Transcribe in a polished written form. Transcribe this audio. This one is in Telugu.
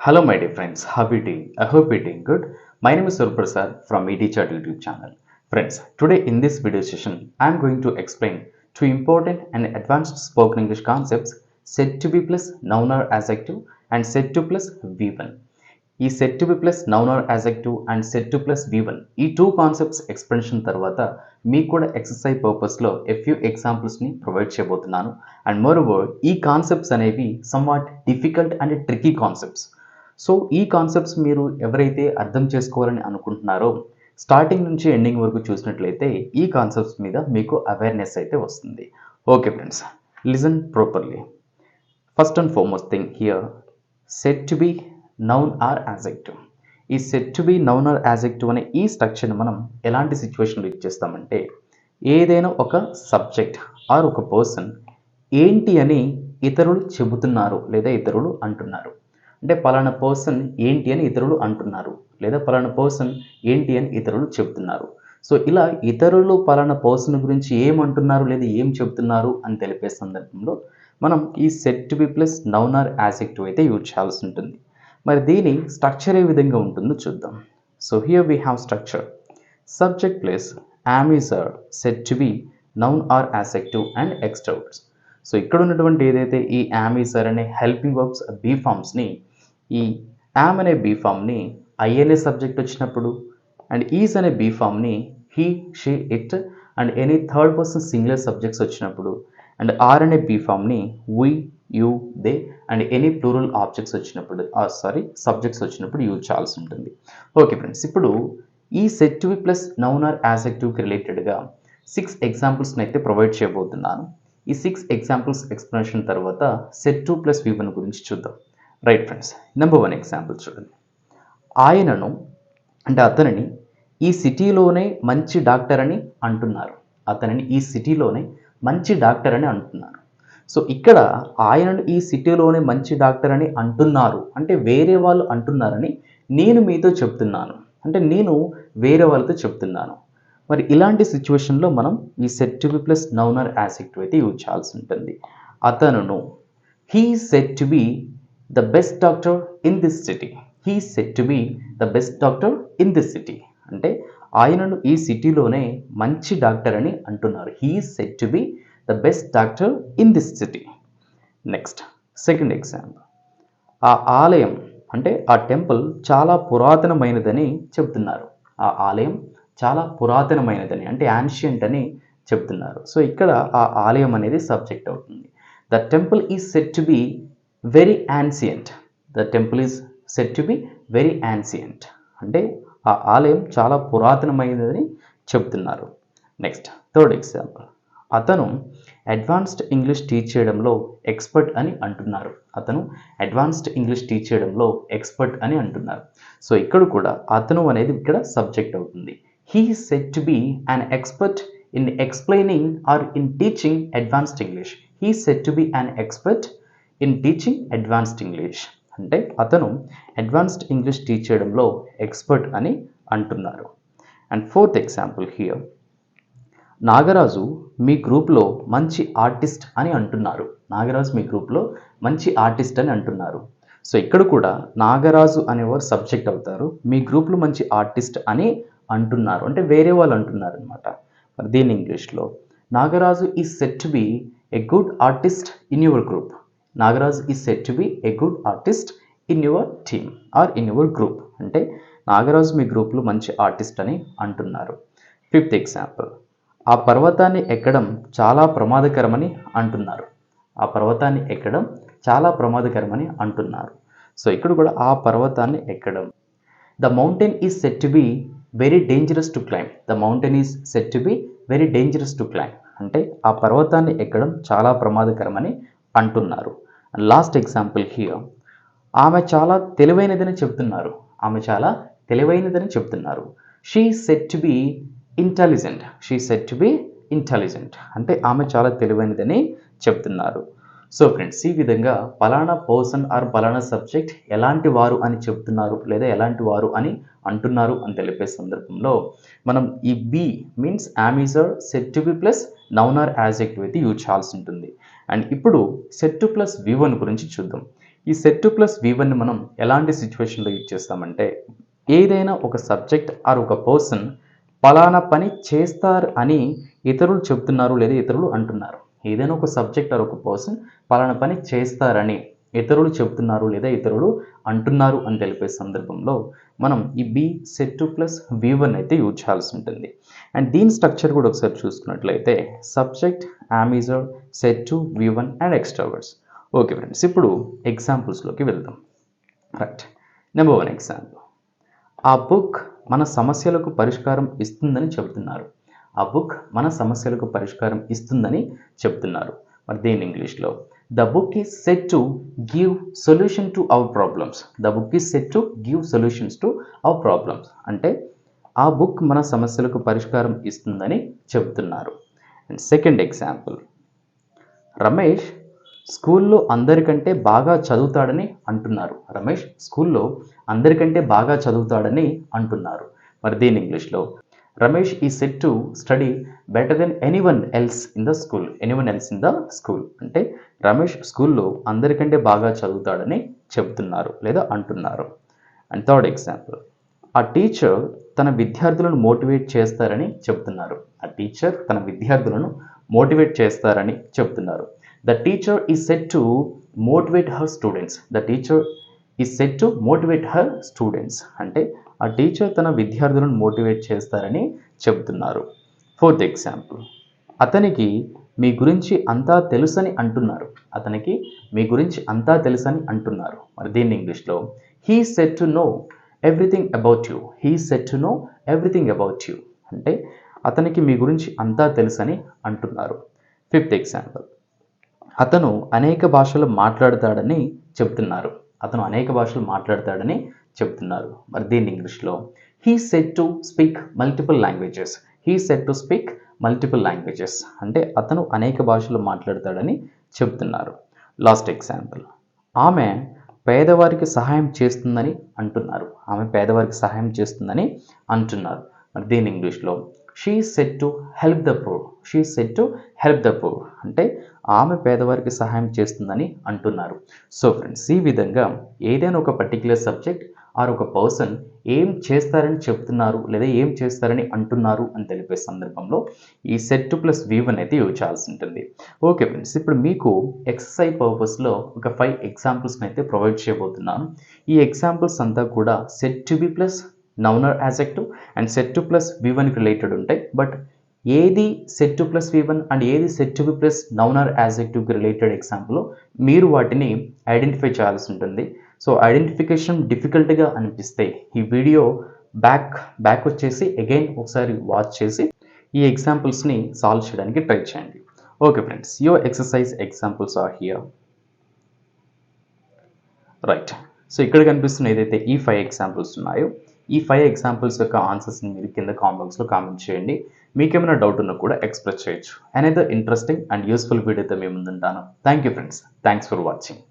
Hello, my dear friends. How are you doing? I hope you're doing good. My name is Surprasad from ETChat YouTube channel. Friends, today in this video session, I'm going to explain two important and advanced spoken English concepts said to be plus noun or adjective and said to plus V1. ఈ set to be plus noun or adjective and said to plus V1 ఈ టూ కాన్సెప్ట్స్ ఎక్స్ప్లెనేషన్ తర్వాత మీకు కూడా ఎక్సర్సైజ్ పర్పస్లో ఫ్యూ ఎగ్జాంపుల్స్ని ప్రొవైడ్ చేయబోతున్నాను. అండ్ మోర్ ఓవర్ ఈ కాన్సెప్ట్స్ అనేవి somewhat difficult and tricky concepts. So ఈ కాన్సెప్ట్స్ మీరు ఎవరైతే అర్థం చేసుకోవాలని అనుకుంటున్నారో స్టార్టింగ్ నుంచి ఎండింగ్ వరకు చూసినట్లయితే ఈ కాన్సెప్ట్స్ మీద మీకు అవేర్నెస్ అయితే వస్తుంది. Okay friends, listen properly. First and foremost thing here, set to be noun or adjective. ఈ set to be noun or adjective అనే ఈ స్ట్రక్చర్ని మనం ఎలాంటి సిచ్యువేషన్లో ఇచ్చేస్తామంటే, ఏదైనా ఒక సబ్జెక్ట్ ఆర్ ఒక పర్సన్ ఏంటి అని ఇతరులు చెబుతున్నారు లేదా ఇతరులు అంటున్నారు. అంటే పలానా పర్సన్ ఏంటి అని ఇతరులు అంటున్నారు లేదా పలానా పర్సన్ ఏంటి అని ఇతరులు చెబుతున్నారు. సో ఇలా ఇతరులు పలానా పర్సన్ గురించి ఏమంటున్నారు లేదా ఏం చెబుతున్నారు అని తెలిపే సందర్భంలో మనం ఈ set to be plus noun or adjective అయితే యూజ్ చేయాల్సి ఉంటుంది. మరి దీని స్ట్రక్చర్ ఏ విధంగా ఉంటుందో చూద్దాం. So here we have structure subject plus am is are said to be noun or adjective and extra words. So ఇక్కడ ఉన్నటువంటి ఏదైతే ఈ am is are అనే హెల్పింగ్ వర్బ్స్ బీ ఫామ్స్ని, ఈ am అనే బీ ఫామ్ని I అనే సబ్జెక్ట్ వచ్చినప్పుడు అండ్ ఈజ్ అనే బీ ఫామ్ని he, she, it and any third person singular subjects వచ్చినప్పుడు అండ్ ఆర్ అనే బీ ఫామ్ని we, you, they and any plural objects వచ్చినప్పుడు సబ్జెక్ట్స్ వచ్చినప్పుడు యూజ్ చేయాల్సి ఉంటుంది. ఓకే ఫ్రెండ్స్, ఇప్పుడు ఈ set to be plus noun or యాజెక్టివ్కి రిలేటెడ్గా 6 ఎగ్జాంపుల్స్ని అయితే ప్రొవైడ్ చేయబోతున్నాను. ఈ 6 ఎగ్జాంపుల్స్ ఎక్స్ప్లెనేషన్ తర్వాత సెట్ టు ప్లస్ V1 గురించి చూద్దాం. రైట్ ఫ్రెండ్స్, నెంబర్ 1 ఎగ్జాంపుల్ చూడండి. ఆయనను అంటే అతనిని ఈ సిటీలోనే మంచి డాక్టర్ అని అంటున్నారు. అతనిని ఈ సిటీలోనే మంచి డాక్టర్ అని అంటున్నారు. సో ఇక్కడ ఆయనను ఈ సిటీలోనే మంచి డాక్టర్ అని అంటున్నారు అంటే వేరే వాళ్ళు అంటున్నారని నేను మీతో చెప్తున్నాను, అంటే నేను వేరే వాళ్ళతో చెప్తున్నాను. మరి ఇలాంటి సిచ్యువేషన్లో మనం ఈ set to be plus noun or adjective అయితే యూజ్ చేయాల్సి ఉంటుంది. అతనును he said to be the best doctor in this city. He said to be the best doctor in this city అంటే ఆయనను ఈ సిటీలోనే మంచి డాక్టర్ అని అంటున్నారు. He said to be the best doctor in this city. Next second example, ఆ ఆలయం అంటే ఆ టెంపుల్ చాలా పురాతనమైనదని చెప్తున్నారు. ఆ ఆలయం చాలా పురాతనమైనదని అంటే యాన్షియంట్ అని చెప్తున్నారు. సో ఇక్కడ ఆ ఆలయం అనేది సబ్జెక్ట్ అవుతుంది. The temple is set to be very ancient. The temple is set to be very ancient అంటే ఆ ఆలయం చాలా పురాతనమైనదని చెప్తున్నారు. నెక్స్ట్ థర్డ్ ఎగ్జాంపుల్, అతను అడ్వాన్స్డ్ ఇంగ్లీష్ టీచ్ చేయడంలో ఎక్స్పర్ట్ అని అంటున్నారు. అతను అడ్వాన్స్డ్ ఇంగ్లీష్ టీచ్ చేయడంలో ఎక్స్పర్ట్ అని అంటున్నారు. సో ఇక్కడ కూడా అతను అనేది ఇక్కడ సబ్జెక్ట్ అవుతుంది. He said to be an expert in explaining or in teaching advanced English. He said to be an expert in teaching advanced English అంటే అతను అడ్వాన్స్డ్ ఇంగ్లీష్ టీచ్ చేయడంలో ఎక్స్పర్ట్ అని అంటున్నారు. And fourth example here, Nagaraju మీ గ్రూప్లో మంచి ఆర్టిస్ట్ అని అంటున్నారు. నాగరాజు మీ గ్రూప్లో మంచి ఆర్టిస్ట్ అని అంటున్నారు. సో ఇక్కడ కూడా నాగరాజు అనేవారు సబ్జెక్ట్ అవుతారు. మీ గ్రూప్లో మంచి ఆర్టిస్ట్ అని అంటున్నారు అంటే వేరే వాళ్ళు అంటున్నారు అనమాట. మరి దీని ఇంగ్లీష్లో Nagaraju is set to be a good artist in your group. Nagaraju is set to be a good artist in your team or in your group అంటే నాగరాజు మీ గ్రూప్లో మంచి ఆర్టిస్ట్ అని అంటున్నారు. ఫిఫ్త్ ఎగ్జాంపుల్, ఆ పర్వతాన్ని ఎక్కడం చాలా ప్రమాదకరమని అంటున్నారు. ఆ పర్వతాన్ని ఎక్కడం చాలా ప్రమాదకరమని అంటున్నారు. సో ఇక్కడ కూడా ఆ పర్వతాన్ని ఎక్కడం. The mountain is set to be very dangerous to claim. The mountain is set to be very dangerous to claim అంటే ఆ పర్వతాన్ని ఎక్కడం చాలా ప్రమాదకరమని అంటున్నారు. అండ్ లాస్ట్ ఎగ్జాంపుల్ హియర్, ఆమె చాలా తెలివైనదని చెప్తున్నారు. ఆమె చాలా తెలివైనదని చెప్తున్నారు. She said to be intelligent. She said to be intelligent అంటే ఆమె చాలా తెలివైనదని చెప్తున్నారు. సో ఫ్రెండ్స్, ఈ విధంగా పలానా పర్సన్ ఆర్ పలానా సబ్జెక్ట్ ఎలాంటి వారు అని చెప్తున్నారు లేదా ఎలాంటి వారు అని అంటున్నారు అని తెలిపే సందర్భంలో మనం ఈ be means am is are set to be plus noun or adjective అయితే యూజ్ చేయాల్సి ఉంటుంది. అండ్ ఇప్పుడు సెట్ టు ప్లస్ V1 గురించి చూద్దాం. ఈ సెట్ ప్లస్ V1ని మనం ఎలాంటి సిచ్యువేషన్లో యూజ్ చేస్తామంటే, ఏదైనా ఒక సబ్జెక్ట్ ఆర్ ఒక పర్సన్ పలానా పని చేస్తారు అని ఇతరులు చెప్తున్నారు లేదా ఇతరులు అంటున్నారు. ఏదైనా ఒక సబ్జెక్ట్ ఆర్ ఒక పర్సన్ పలానా పని చేస్తారని ఇతరులు చెప్తున్నారు లేదా ఇతరులు అంటున్నారు అని తెలిపే సందర్భంలో మనం ఈ బి సెట్ ప్లస్ V1 అయితే యూజ్ చేయాల్సి ఉంటుంది. అండ్ దీని స్ట్రక్చర్ కూడా ఒకసారి చూసుకున్నట్లయితే subject, am is are, said V1 and extra words. Okay friends, ఇప్పుడు ఎగ్జాంపుల్స్లోకి వెళ్దాం. Right, number 1 example. ఆ బుక్ మన సమస్యలకు పరిష్కారం ఇస్తుందని చెబుతున్నారు. ఆ బుక్ మన సమస్యలకు పరిష్కారం ఇస్తుందని చెప్తున్నారు. మరి దీని ఇంగ్లీష్లో the book is set to give solution to our problems. The book is set to give solutions to our problems అంటే ఆ బుక్ మన సమస్యలకు పరిష్కారం ఇస్తుందని చెబుతున్నారు. And second example. రమేష్ స్కూల్లో అందరికంటే బాగా చదువుతాడని అంటున్నారు. రమేష్ స్కూల్లో అందరికంటే బాగా చదువుతాడని అంటున్నారు. మరి దీని ఇంగ్లీష్లో Ramesh is set to study better than anyone else in the school. Anyone else in the school అంటే రమేష్ స్కూల్లో అందరికంటే బాగా చదువుతాడని చెబుతున్నారు లేదా అంటున్నారు. And third example. ఆ టీచర్ తన విద్యార్థులను మోటివేట్ చేస్తారని చెప్తున్నారు. ఆ టీచర్ తన విద్యార్థులను మోటివేట్ చేస్తారని చెప్తున్నారు. The teacher is said to motivate her students. The teacher is said to motivate her students. అంటే ఆ టీచర్ తన విద్యార్థులను మోటివేట్ చేస్తారని చెబుతున్నారు. Fourth example. అతనికి మీ గురించి అంతా తెలుసని అంటున్నారు. అతనికి మీ గురించి అంతా తెలుసని అంటున్నారు. మరి దీన్ని ఇంగ్లీష్లో he said to know everything about you. He said to know everything about you అంటే అతనికి మీ గురించి అంతా తెలుసని అంటున్నారు. Fifth example. అతను అనేక భాషలు మాట్లాడతాడని చెప్తున్నారు. అతను అనేక భాషలు మాట్లాడతాడని చెప్తున్నారు. మరి దీన్ని ఇంగ్లీష్లో he said to speak multiple languages. He said to speak multiple languages అంటే అతను అనేక భాషలు మాట్లాడతాడని చెప్తున్నారు. Last example. ఆమె పేదవారికి సహాయం చేస్తుందని అంటున్నారు. ఆమె పేదవారికి సహాయం చేస్తుందని అంటున్నారు. మరి దీని ఇంగ్లీష్లో she said to help the poor. She said to help the poor అంటే ఆమె పేదవారికి సహాయం చేస్తుందని అంటున్నారు. సో ఫ్రెండ్స్, ఈ విధంగా ఏదైనా ఒక పర్టిక్యులర్ సబ్జెక్ట్ ఆర్ ఒక పర్సన్ ఏం చేస్తారని చెప్తున్నారు లేదా ఏం చేస్తారని అంటున్నారు అని తెలిపే సందర్భంలో ఈ సెట్ ప్లస్ V1 అయితే యూజ్ చేయాల్సి ఉంటుంది. ఓకే ఫ్రెండ్స్, ఇప్పుడు మీకు ఎక్సర్సైజ్ పర్పస్లో ఒక 5 ఎగ్జాంపుల్స్ని అయితే ప్రొవైడ్ చేయబోతున్నాను. ఈ ఎగ్జాంపుల్స్ అంతా కూడా said to be plus noun or adjective and said to plus V1కి రిలేటెడ్ ఉంటాయి. బట్ ఏది said to plus V1 and ఏది said to be plus noun or యాజెక్టివ్కి రిలేటెడ్ ఎగ్జాంపుల్ మీరు వాటిని ఐడెంటిఫై చేయాల్సి ఉంటుంది. సో ఐడెంటిఫికేషన్ డిఫికల్ట్గా అనిపిస్తే ఈ వీడియో బ్యాక్ వచ్చేసి అగైన్ ఒకసారి వాచ్ చేసి ఈ ఎగ్జాంపుల్స్ని సాల్వ్ చేయడానికి ట్రై చేయండి. Okay friends, your exercise examples are here. Right, so ఇక్కడ కనిపిస్తున్న ఏదైతే ఈ 5 ఎగ్జాంపుల్స్ ఉన్నాయో ఈ 5 ఎగ్జాంపుల్స్ యొక్క ఆన్సర్స్ని మీరు కింద కామెంట్స్లో కామెంట్ చేయండి. మీకేమైనా డౌట్ ఉన్నా కూడా ఎక్స్ప్రెస్ చేయొచ్చు. అనేదర్ ఇంట్రెస్టింగ్ అండ్ యూస్ఫుల్ వీడియోతో మేము ముందుంటాను. Thank you friends, thanks for watching.